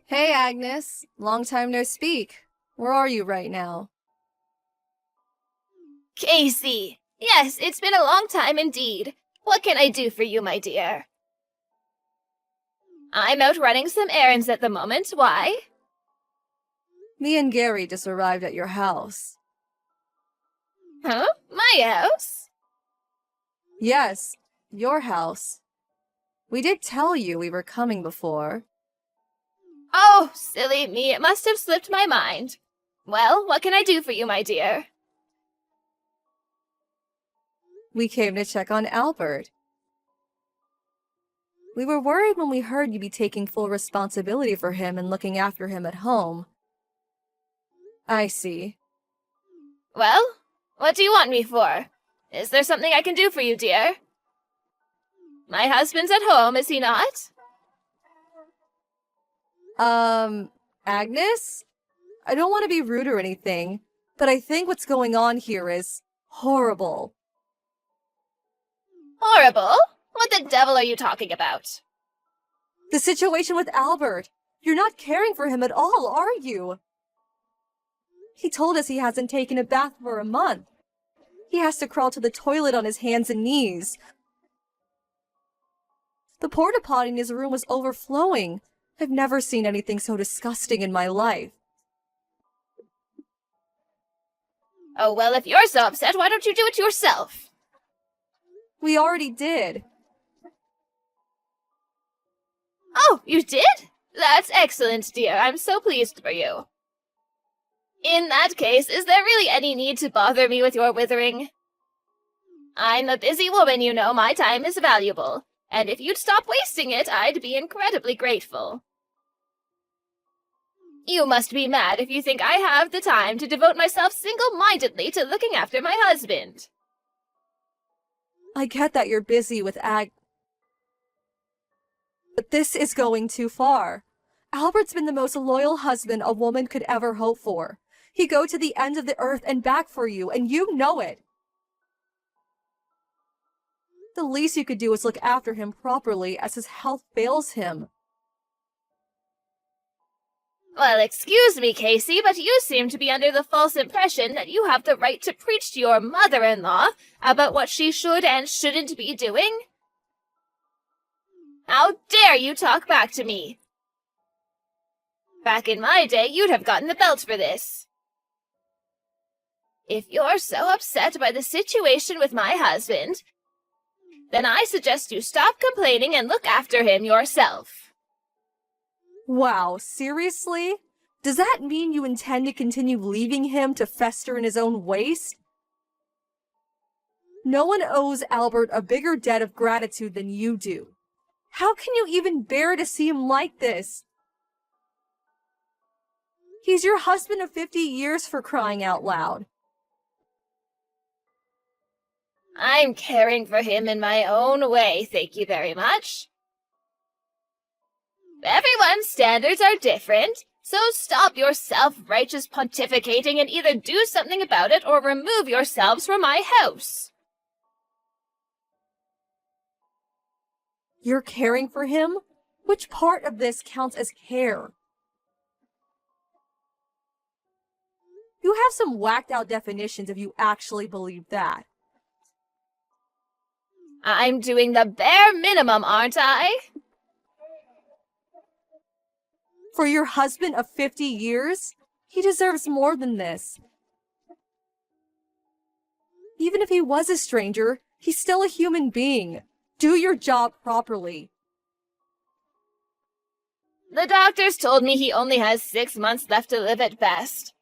Hey, Agnes. Long time no speak. Where are you right now? Casey! Yes, it's been a long time indeed. What can I do for you, my dear? I'm out running some errands at the moment. Why? Me and Gary just arrived at your house. Huh? My house? Yes, your house. We did tell you we were coming before. Oh, silly me, it must have slipped my mind. Well, what can I do for you, my dear? We came to check on Albert. We were worried when we heard you'd be taking full responsibility for him and looking after him at home. I see. Well, what do you want me for? Is there something I can do for you, dear? My husband's at home, is he not? Agnes? I don't want to be rude or anything, but I think what's going on here is horrible. Horrible? What the devil are you talking about? The situation with Albert. You're not caring for him at all, are you? He told us he hasn't taken a bath for a month. He has to crawl to the toilet on his hands and knees. The porta potty in his room was overflowing. I've never seen anything so disgusting in my life. Oh, well, if you're so upset, why don't you do it yourself? We already did. Oh, you did? That's excellent, dear. I'm so pleased for you. In that case, is there really any need to bother me with your withering? I'm a busy woman, you know. My time is valuable. And if you'd stop wasting it, I'd be incredibly grateful. You must be mad if you think I have the time to devote myself single-mindedly to looking after my husband. I get that you're busy with but this is going too far. Albert's been the most loyal husband a woman could ever hope for. He'd go to the end of the earth and back for you, and you know it. The least you could do is look after him properly as his health fails him. Well, excuse me, Casey, but you seem to be under the false impression that you have the right to preach to your mother-in-law about what she should and shouldn't be doing. How dare you talk back to me? Back in my day, you'd have gotten the belt for this. If you're so upset by the situation with my husband, then I suggest you stop complaining and look after him yourself. Wow, seriously? Does that mean you intend to continue leaving him to fester in his own waste? No one owes Albert a bigger debt of gratitude than you do. How can you even bear to see him like this? He's your husband of 50 years, for crying out loud. I'm caring for him in my own way, thank you very much. Everyone's standards are different, so stop your self-righteous pontificating and either do something about it or remove yourselves from my house. You're caring for him? Which part of this counts as care? You have some whacked out definitions if you actually believe that. I'm doing the bare minimum, aren't I? For your husband of 50 years? He deserves more than this. Even if he was a stranger, he's still a human being. Do your job properly. The doctors told me he only has 6 months left to live at best.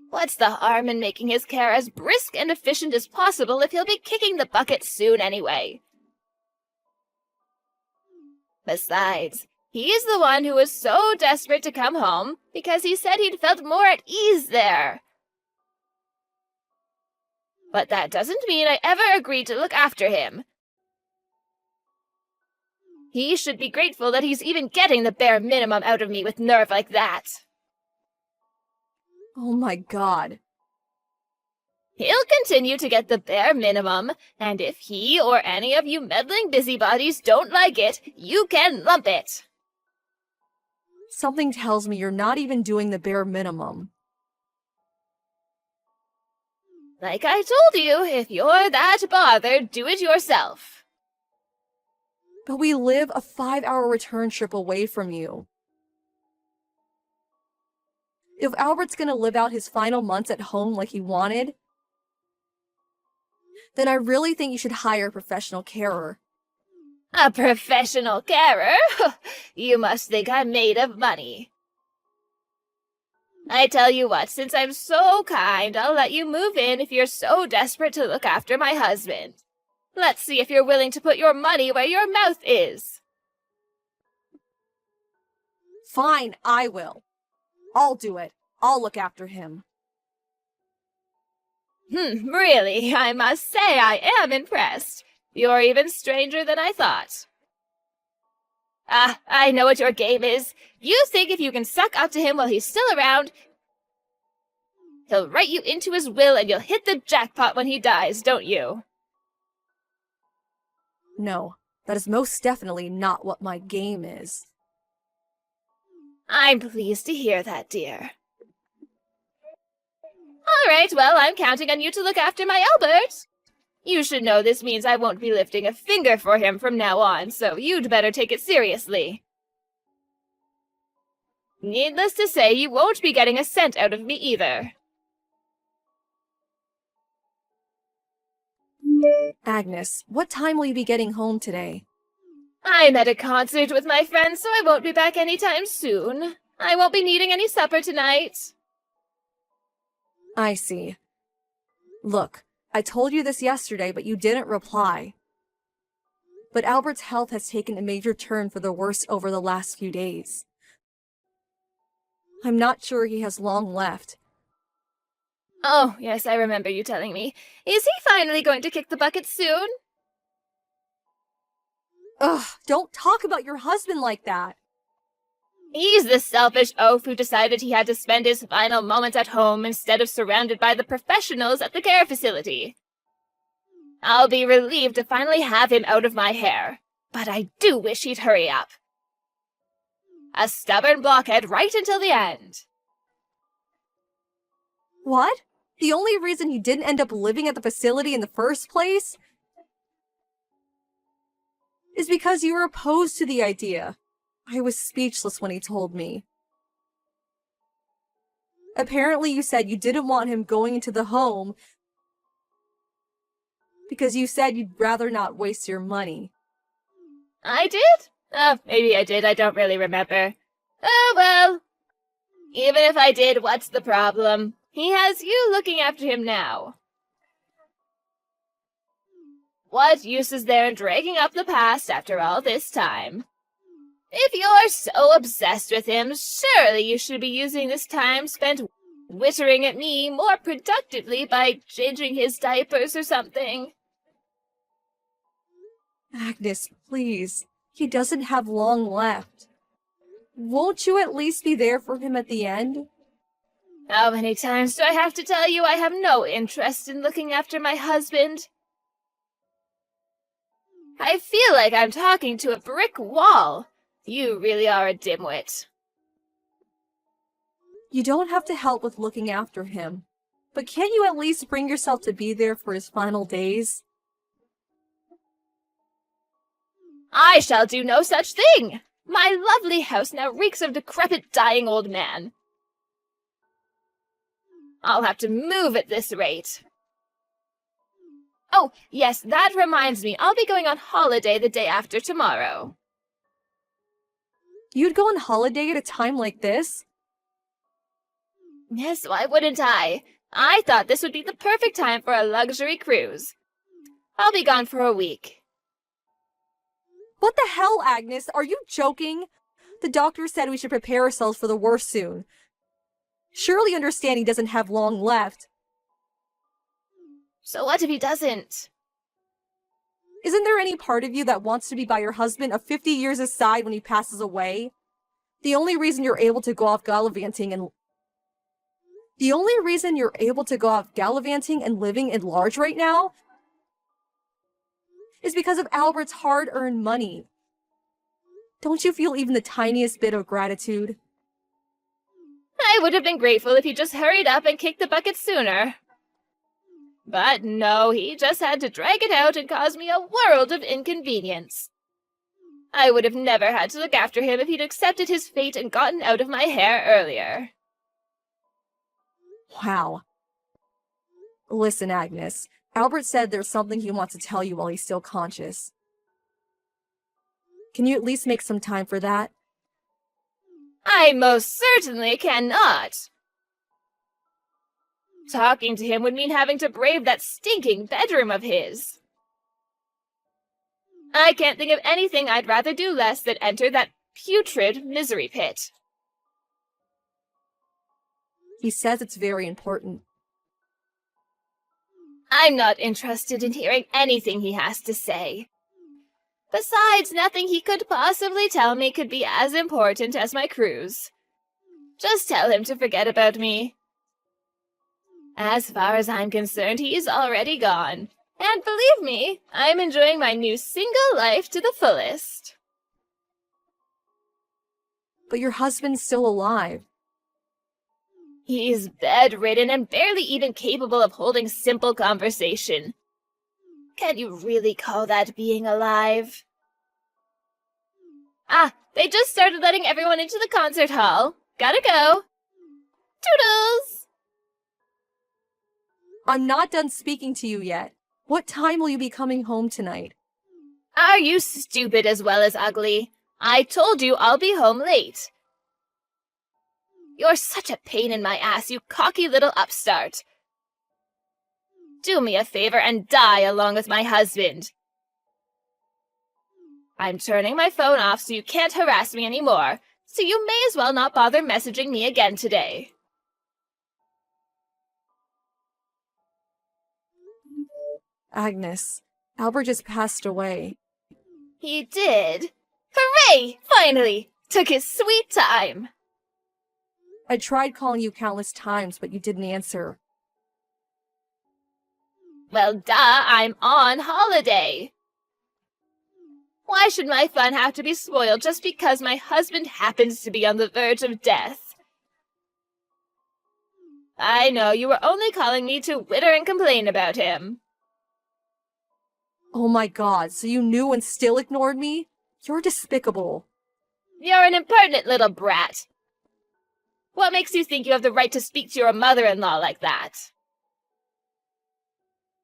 What's the harm in making his care as brisk and efficient as possible if he'll be kicking the bucket soon anyway? Besides, he's the one who was so desperate to come home because he said he'd felt more at ease there. But that doesn't mean I ever agreed to look after him. He should be grateful that he's even getting the bare minimum out of me with nerve like that. Oh my God. He'll continue to get the bare minimum, and if he or any of you meddling busybodies don't like it, you can lump it. Something tells me you're not even doing the bare minimum. Like I told you, if you're that bothered, do it yourself. But we live a 5-hour return trip away from you. If Albert's gonna live out his final months at home like he wanted, then I really think you should hire a professional carer. A professional carer? You must think I'm made of money. I tell you what, since I'm so kind, I'll let you move in if you're so desperate to look after my husband. Let's see if you're willing to put your money where your mouth is. Fine, I will. I'll do it. I'll look after him. Really, I must say I am impressed. You're even stranger than I thought. I know what your game is. You think if you can suck up to him while he's still around, he'll write you into his will and you'll hit the jackpot when he dies, don't you? No, that is most definitely not what my game is. I'm pleased to hear that, dear. All right, well, I'm counting on you to look after my Albert. You should know this means I won't be lifting a finger for him from now on, so you'd better take it seriously. Needless to say, you won't be getting a cent out of me either. Agnes, what time will you be getting home today? I'm at a concert with my friends, so I won't be back anytime soon. I won't be needing any supper tonight. I see. Look, I told you this yesterday, but you didn't reply. But Albert's health has taken a major turn for the worse over the last few days. I'm not sure he has long left. Oh, yes, I remember you telling me. Is he finally going to kick the bucket soon? Ugh, don't talk about your husband like that. He's the selfish oaf who decided he had to spend his final moments at home instead of surrounded by the professionals at the care facility. I'll be relieved to finally have him out of my hair, but I do wish he'd hurry up. A stubborn blockhead right until the end. What? The only reason he didn't end up living at the facility in the first place is because you were opposed to the idea. I was speechless when he told me. Apparently you said you didn't want him going into the home because you said you'd rather not waste your money. I did? Oh, maybe I did, I don't really remember. Oh well. Even if I did, what's the problem? He has you looking after him now. What use is there in dragging up the past after all this time? If you're so obsessed with him, surely you should be using this time spent wittering at me more productively by changing his diapers or something. Agnes, please. He doesn't have long left. Won't you at least be there for him at the end? How many times do I have to tell you I have no interest in looking after my husband? I feel like I'm talking to a brick wall. You really are a dimwit. You don't have to help with looking after him, but can't you at least bring yourself to be there for his final days? I shall do no such thing! My lovely house now reeks of decrepit, dying old man. I'll have to move at this rate. Oh, yes, that reminds me. I'll be going on holiday the day after tomorrow. You'd go on holiday at a time like this? Yes, why wouldn't I? I thought this would be the perfect time for a luxury cruise. I'll be gone for a week. What the hell, Agnes? Are you joking? The doctor said we should prepare ourselves for the worst soon. Surely understand he doesn't have long left. So what if he doesn't? Isn't there any part of you that wants to be by your husband of 50 years aside when he passes away? The only reason you're able to go off gallivanting and living at large right now is because of Albert's hard-earned money. Don't you feel even the tiniest bit of gratitude? I would have been grateful if he just hurried up and kicked the bucket sooner. But no, he just had to drag it out and cause me a world of inconvenience. I would have never had to look after him if he'd accepted his fate and gotten out of my hair earlier. Wow. Listen, Agnes. Albert said there's something he wants to tell you while he's still conscious. Can you at least make some time for that? I most certainly cannot. Talking to him would mean having to brave that stinking bedroom of his. I can't think of anything I'd rather do less than enter that putrid misery pit. He says it's very important. I'm not interested in hearing anything he has to say. Besides, nothing he could possibly tell me could be as important as my cruise. Just tell him to forget about me. As far as I'm concerned, he's already gone. And believe me, I'm enjoying my new single life to the fullest. But your husband's still alive. He's bedridden and barely even capable of holding simple conversation. Can you really call that being alive? Ah, they just started letting everyone into the concert hall. Gotta go. Toodles! I'm not done speaking to you yet. What time will you be coming home tonight? Are you stupid as well as ugly? I told you I'll be home late. You're such a pain in my ass, you cocky little upstart. Do me a favor and die along with my husband. I'm turning my phone off so you can't harass me anymore, so you may as well not bother messaging me again today. Agnes, Albert just passed away. He did? Hooray! Finally! Took his sweet time. I tried calling you countless times, but you didn't answer. Well, duh, I'm on holiday. Why should my fun have to be spoiled just because my husband happens to be on the verge of death? I know you were only calling me to whitter and complain about him. Oh my god, so you knew and still ignored me? You're despicable. You're an impertinent little brat. What makes you think you have the right to speak to your mother-in-law like that?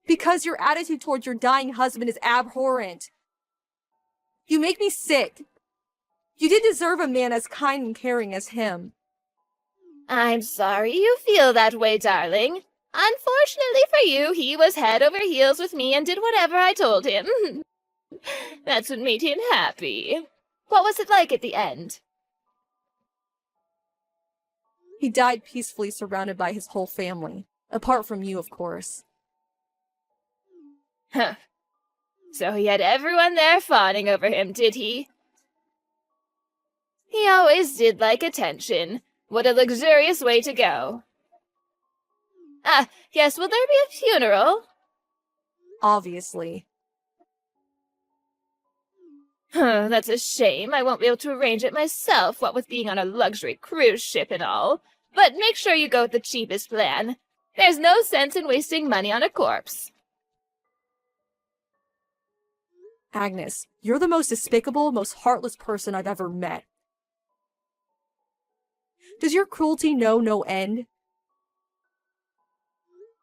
Because your attitude towards your dying husband is abhorrent. You make me sick. You didn't deserve a man as kind and caring as him. I'm sorry you feel that way, darling. Unfortunately for you, he was head over heels with me and did whatever I told him. That's what made him happy. What was it like at the end? He died peacefully surrounded by his whole family. Apart from you, of course. Huh. So he had everyone there fawning over him, did he? He always did like attention. What a luxurious way to go. Ah, yes, will there be a funeral? Obviously. That's a shame. I won't be able to arrange it myself, what with being on a luxury cruise ship and all. But make sure you go with the cheapest plan. There's no sense in wasting money on a corpse. Agnes, you're the most despicable, most heartless person I've ever met. Does your cruelty know no end?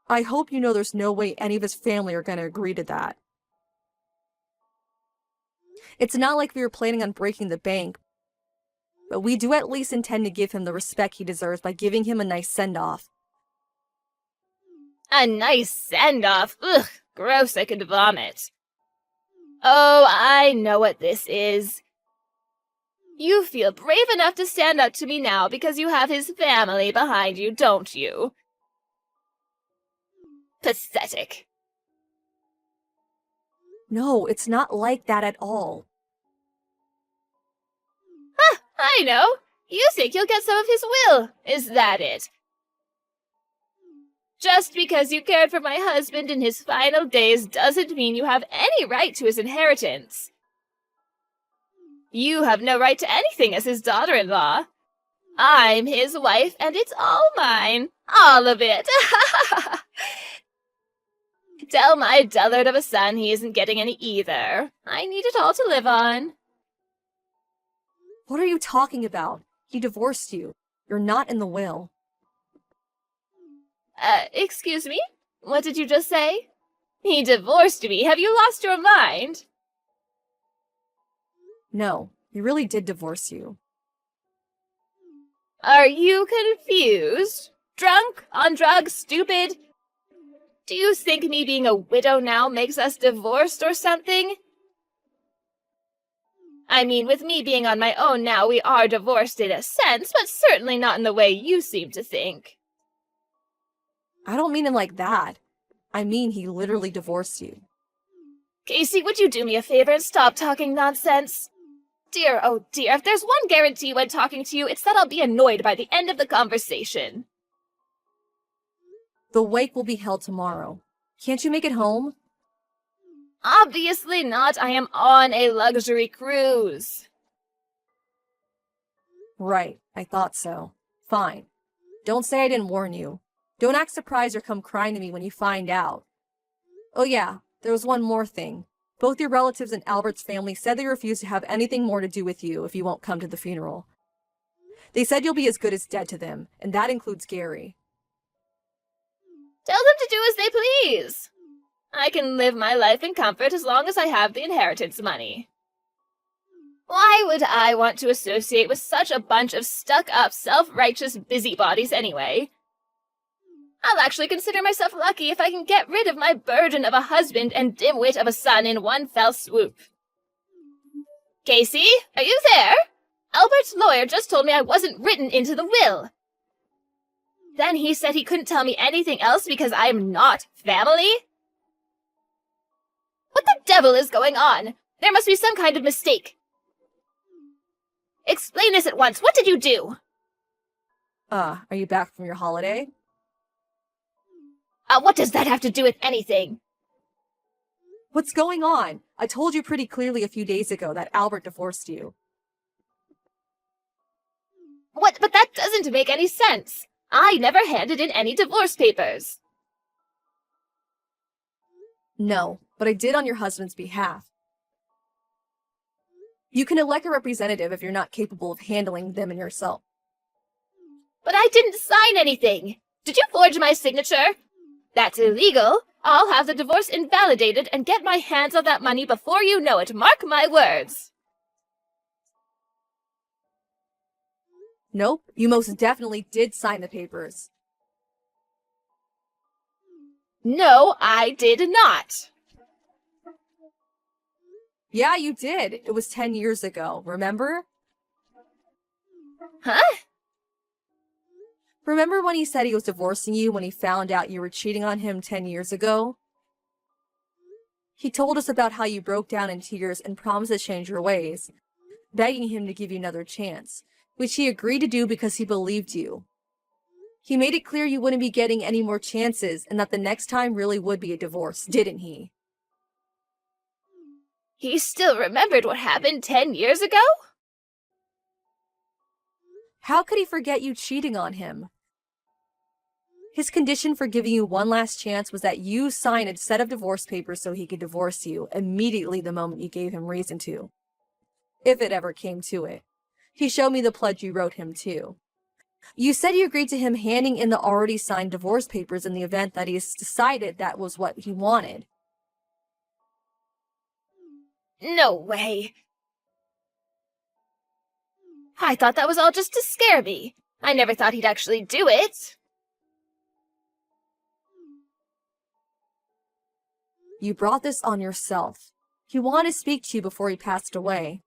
I hope you know there's no way any of his family are going to agree to that. It's not like we were planning on breaking the bank, but we do at least intend to give him the respect he deserves by giving him a nice send-off. A nice send-off? Ugh, gross, I could vomit. Oh, I know what this is. You feel brave enough to stand up to me now because you have his family behind you, don't you? Pathetic. No, it's not like that at all. Ah, I know. You think you'll get some of his will. Is that it? Just because you cared for my husband in his final days doesn't mean you have any right to his inheritance. You have no right to anything as his daughter-in-law. I'm his wife, and it's all mine. All of it. Tell my dullard of a son he isn't getting any either. I need it all to live on. What are you talking about? He divorced you. You're not in the will. Excuse me? What did you just say? He divorced me. Have you lost your mind? No, he really did divorce you. Are you confused? Drunk? On drugs? Stupid? Do you think me being a widow now makes us divorced or something? I mean, with me being on my own now, we are divorced in a sense, but certainly not in the way you seem to think. I don't mean it like that. I mean he literally divorced you. Casey, would you do me a favor and stop talking nonsense? Dear, oh dear, if there's one guarantee when talking to you, it's that I'll be annoyed by the end of the conversation. The wake will be held tomorrow. Can't you make it home? Obviously not. I am on a luxury cruise. Right, I thought so. Fine. Don't say I didn't warn you. Don't act surprised or come crying to me when you find out. Oh yeah, there was one more thing. Both your relatives and Albert's family said they refuse to have anything more to do with you if you won't come to the funeral. They said you'll be as good as dead to them, and that includes Gary. Tell them to do as they please. I can live my life in comfort as long as I have the inheritance money. Why would I want to associate with such a bunch of stuck-up, self-righteous busybodies anyway? I'll actually consider myself lucky if I can get rid of my burden of a husband and dimwit of a son in one fell swoop. Casey, are you there? Albert's lawyer just told me I wasn't written into the will. Then he said he couldn't tell me anything else because I am not family? What the devil is going on? There must be some kind of mistake. Explain this at once. What did you do? Are you back from your holiday? What does that have to do with anything? What's going on? I told you pretty clearly a few days ago that Albert divorced you. What? But that doesn't make any sense. I never handed in any divorce papers. No, but I did on your husband's behalf. You can elect a representative if you're not capable of handling them yourself. But I didn't sign anything. Did you forge my signature? That's illegal. I'll have the divorce invalidated and get my hands on that money before you know it. Mark my words. Nope, you most definitely did sign the papers. No, I did not. Yeah, you did. It was 10 years ago, remember? Huh? Remember when he said he was divorcing you when he found out you were cheating on him 10 years ago? He told us about how you broke down in tears and promised to change your ways, begging him to give you another chance, which he agreed to do because he believed you. He made it clear you wouldn't be getting any more chances and that the next time really would be a divorce, didn't he? He still remembered what happened 10 years ago? How could he forget you cheating on him? His condition for giving you one last chance was that you sign a set of divorce papers so he could divorce you immediately the moment you gave him reason to. If it ever came to it. He showed me the pledge you wrote him, too. You said you agreed to him handing in the already signed divorce papers in the event that he's decided that was what he wanted. No way. I thought that was all just to scare me. I never thought he'd actually do it. You brought this on yourself. He wanted to speak to you before he passed away.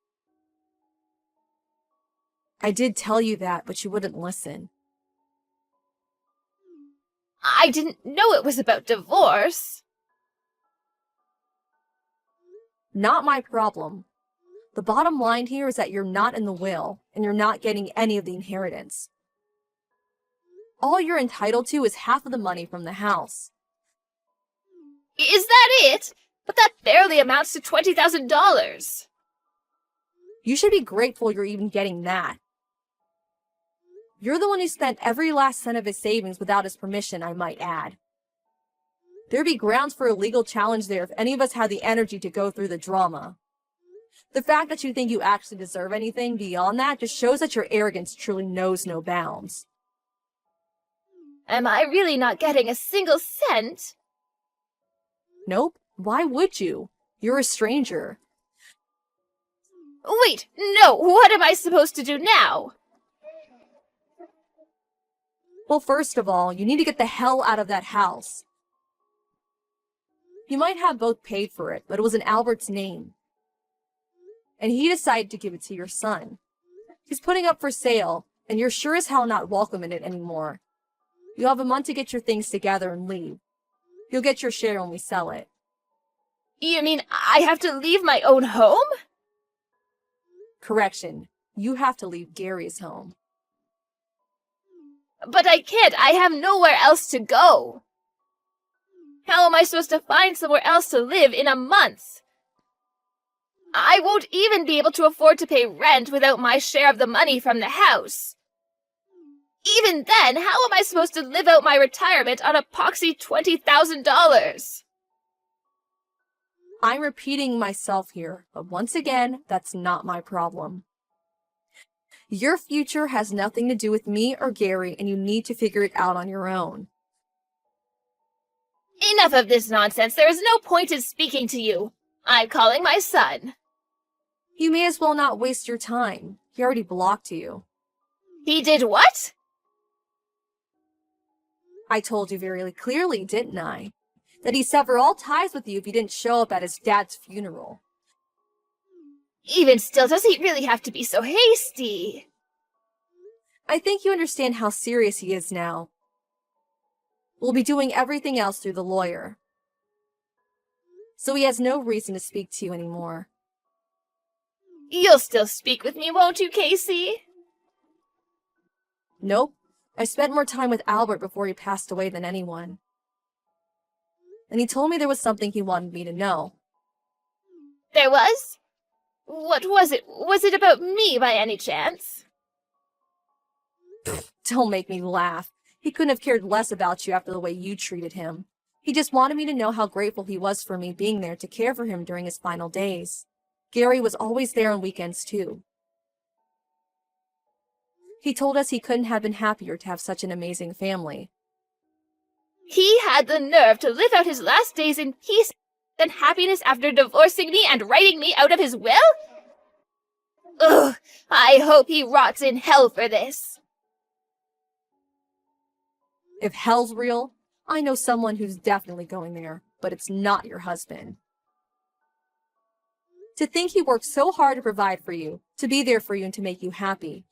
I did tell you that, but you wouldn't listen. I didn't know it was about divorce. Not my problem. The bottom line here is that you're not in the will, and you're not getting any of the inheritance. All you're entitled to is half of the money from the house. Is that it? But that barely amounts to $20,000. You should be grateful you're even getting that. You're the one who spent every last cent of his savings without his permission, I might add. There'd be grounds for a legal challenge there if any of us had the energy to go through the drama. The fact that you think you actually deserve anything beyond that just shows that your arrogance truly knows no bounds. Am I really not getting a single cent? Nope. Why would you? You're a stranger. Wait, no, what am I supposed to do now? Well, first of all, you need to get the hell out of that house. You might have both paid for it, but it was in Albert's name. And he decided to give it to your son. He's putting up for sale, and you're sure as hell not welcome in it anymore. You'll have a month to get your things together and leave. You'll get your share when we sell it. You mean I have to leave my own home? Correction. You have to leave Gary's home. But I can't. I have nowhere else to go. How am I supposed to find somewhere else to live in a month? I won't even be able to afford to pay rent without my share of the money from the house. Even then, how am I supposed to live out my retirement on a poxy $20,000? I'm repeating myself here, but once again, that's not my problem. Your future has nothing to do with me or Gary, and you need to figure it out on your own. Enough of this nonsense. There is no point in speaking to you. I'm calling my son. You may as well not waste your time. He already blocked you. He did what? I told you very clearly, didn't I? That he'd sever all ties with you if you didn't show up at his dad's funeral. Even still, does he really have to be so hasty? I think you understand how serious he is now. We'll be doing everything else through the lawyer. So he has no reason to speak to you anymore. You'll still speak with me, won't you, Casey? Nope. I spent more time with Albert before he passed away than anyone. And he told me there was something he wanted me to know. There was? What was it? Was it about me by any chance? Don't make me laugh. He couldn't have cared less about you after the way you treated him. He just wanted me to know how grateful he was for me being there to care for him during his final days. Gary was always there on weekends, too. He told us he couldn't have been happier to have such an amazing family. He had the nerve to live out his last days in peace and happiness after divorcing me and writing me out of his will? Ugh, I hope he rots in hell for this. If hell's real, I know someone who's definitely going there, but it's not your husband. To think he worked so hard to provide for you, to be there for you and to make you happy,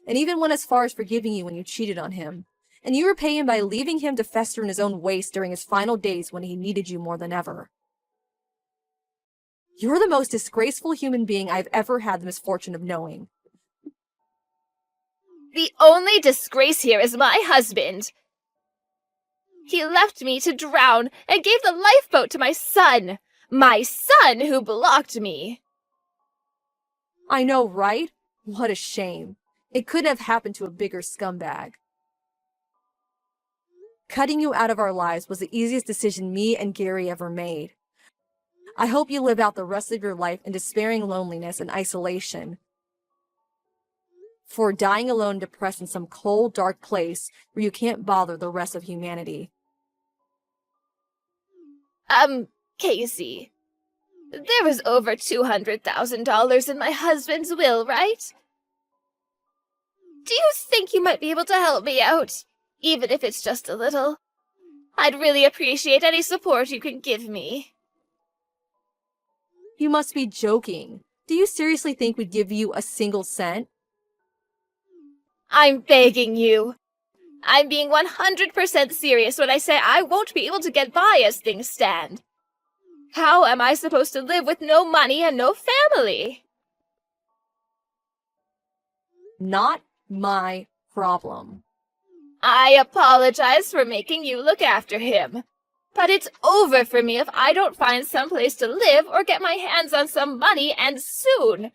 and even went as far as forgiving you when you cheated on him, and you repay him by leaving him to fester in his own waste during his final days when he needed you more than ever. You're the most disgraceful human being I've ever had the misfortune of knowing. The only disgrace here is my husband. He left me to drown and gave the lifeboat to my son who blocked me. I know, right? What a shame. It couldn't have happened to a bigger scumbag. Cutting you out of our lives was the easiest decision me and Gary ever made. I hope you live out the rest of your life in despairing loneliness and isolation. For dying alone, depressed in some cold, dark place where you can't bother the rest of humanity. Casey. There was over $200,000 in my husband's will, right? Do you think you might be able to help me out? Even if it's just a little. I'd really appreciate any support you can give me. You must be joking. Do you seriously think we'd give you a single cent? I'm begging you. I'm being 100% serious when I say I won't be able to get by as things stand. How am I supposed to live with no money and no family? Not my problem. I apologize for making you look after him. But it's over for me if I don't find some place to live or get my hands on some money, and soon.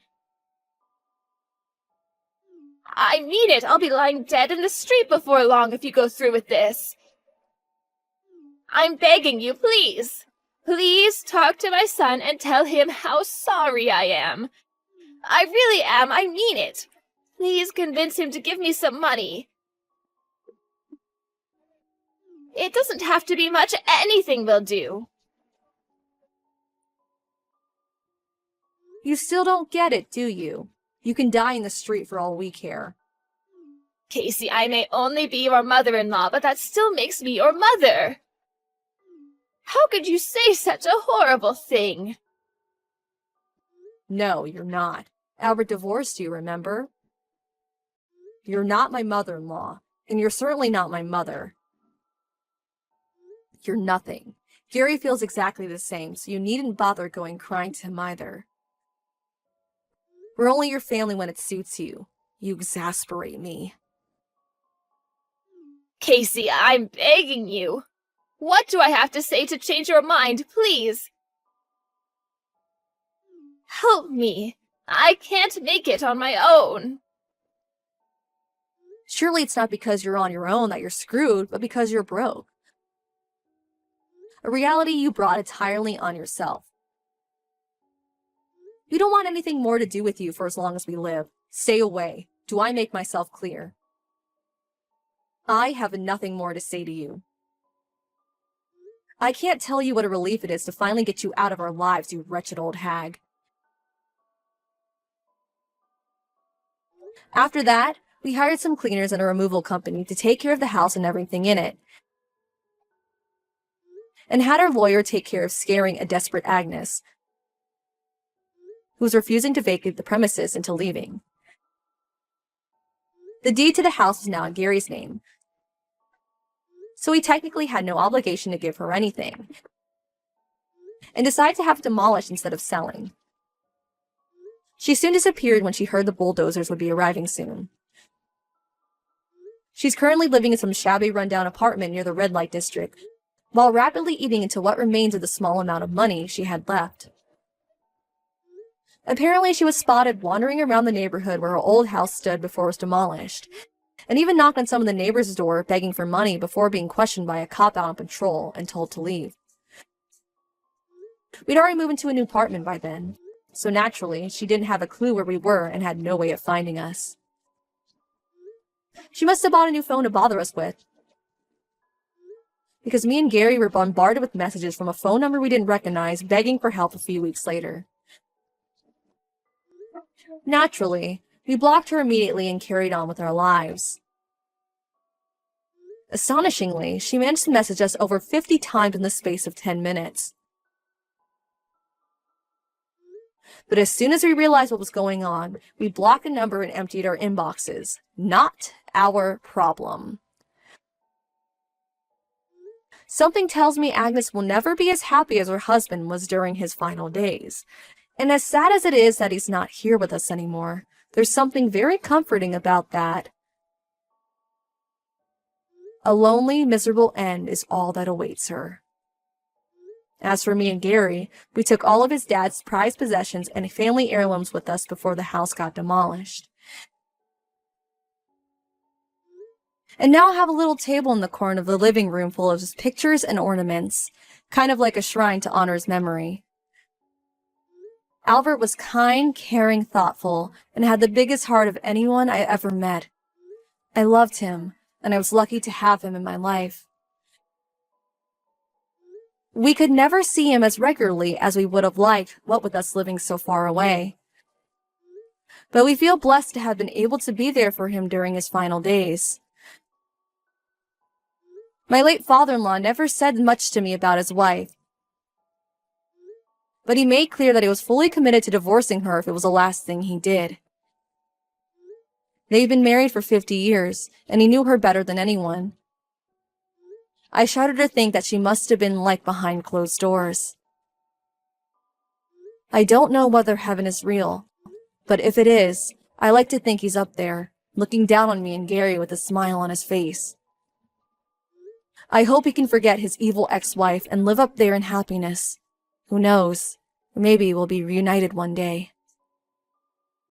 I mean it. I'll be lying dead in the street before long if you go through with this. I'm begging you, please. Please talk to my son and tell him how sorry I am. I really am. I mean it. Please convince him to give me some money. It doesn't have to be much. Anything will do. You still don't get it, do you? You can die in the street for all we care. Casey, I may only be your mother-in-law, but that still makes me your mother. How could you say such a horrible thing? No, you're not. Albert divorced you, remember? You're not my mother-in-law, and you're certainly not my mother. You're nothing. Gary feels exactly the same, so you needn't bother going crying to him either. We're only your family when it suits you. You exasperate me. Casey, I'm begging you. What do I have to say to change your mind, please? Help me. I can't make it on my own. Surely it's not because you're on your own that you're screwed, but because you're broke. A reality you brought entirely on yourself. We don't want anything more to do with you for as long as we live. Stay away. Do I make myself clear? I have nothing more to say to you. I can't tell you what a relief it is to finally get you out of our lives, you wretched old hag. After that, we hired some cleaners and a removal company to take care of the house and everything in it, and had our lawyer take care of scaring a desperate Agnes, who was refusing to vacate the premises until leaving. The deed to the house was now in Gary's name, so he technically had no obligation to give her anything, and decided to have it demolished instead of selling. She soon disappeared when she heard the bulldozers would be arriving soon. She's currently living in some shabby rundown apartment near the red light district, while rapidly eating into what remains of the small amount of money she had left. Apparently, she was spotted wandering around the neighborhood where her old house stood before it was demolished, and even knocked on some of the neighbors' door begging for money before being questioned by a cop out on patrol and told to leave. We'd already moved into a new apartment by then, so naturally, she didn't have a clue where we were and had no way of finding us. She must have bought a new phone to bother us with, because me and Gary were bombarded with messages from a phone number we didn't recognize begging for help a few weeks later. Naturally, we blocked her immediately and carried on with our lives. Astonishingly, she managed to message us over 50 times in the space of 10 minutes. But as soon as we realized what was going on, we blocked the number and emptied our inboxes. Not our problem. Something tells me Agnes will never be as happy as her husband was during his final days. And as sad as it is that he's not here with us anymore, there's something very comforting about that. A lonely, miserable end is all that awaits her. As for me and Gary, we took all of his dad's prized possessions and family heirlooms with us before the house got demolished. And now I have a little table in the corner of the living room full of his pictures and ornaments, kind of like a shrine to honor his memory. Albert was kind, caring, thoughtful, and had the biggest heart of anyone I ever met. I loved him, and I was lucky to have him in my life. We could never see him as regularly as we would have liked, what with us living so far away. But we feel blessed to have been able to be there for him during his final days. My late father-in-law never said much to me about his wife, but he made clear that he was fully committed to divorcing her if it was the last thing he did. They'd been married for 50 years, and he knew her better than anyone. I shudder to think that she must have been like behind closed doors. I don't know whether heaven is real, but if it is, I like to think he's up there, looking down on me and Gary with a smile on his face. I hope he can forget his evil ex-wife and live up there in happiness. Who knows? Maybe we'll be reunited one day.